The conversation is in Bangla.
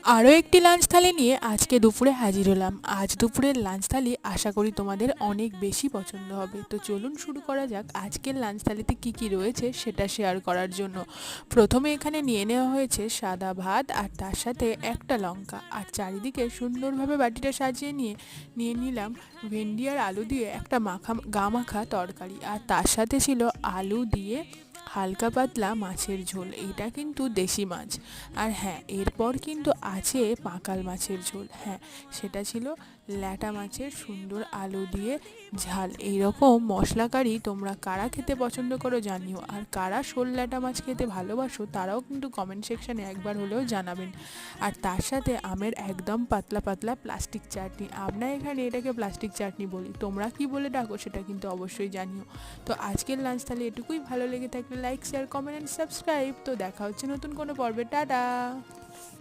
আরও একটি লাঞ্চ থালি নিয়ে আজকে দুপুরে হাজির হলাম। আজ দুপুরের লাঞ্চ থালি আশা করি তোমাদের অনেক বেশি পছন্দ হবে। তো চলুন শুরু করা যাক আজকের লাঞ্চ থালিতে কী কী রয়েছে সেটা শেয়ার করার জন্য। প্রথমে এখানে নিয়ে নেওয়া হয়েছে সাদা ভাত আর তার সাথে একটা লঙ্কা, আর চারিদিকে সুন্দরভাবে বাটিটা সাজিয়ে নিয়ে নিয়ে নিলাম ভেন্ডি আর আলু দিয়ে একটা গা মাখা তরকারি, আর তার সাথে ছিল আলু দিয়ে হালকা পাতলা মাছের ঝোল। এইটা কিন্তু দেশি মাছ। আর হ্যাঁ, এরপর কিন্তু আছে পাঁকাল মাছের ঝোল। হ্যাঁ, সেটা ছিল ল্যাটা মাছের সুন্দর আলু দিয়ে ঝাল। এইরকম মশলা কারি তোমরা কারা খেতে পছন্দ করো জানিও, আর কারা শোল ল্যাটা মাছ খেতে ভালোবাসো তারাও কিন্তু কমেন্ট সেকশানে একবার হলেও জানাবেন। আর তার সাথে আমের একদম পাতলা পাতলা প্লাস্টিক চাটনি। আমরা এখানে এটাকে প্লাস্টিক চাটনি বলি, তোমরা কি বলে ডাকো সেটা কিন্তু অবশ্যই জানিও। তো আজকের লাঞ্চ তাহলে এটুকুই। ভালো লেগে থাকলে like, share, comment and subscribe. তো দেখা হচ্ছে নতুন কোনো পর্বে। টাটা।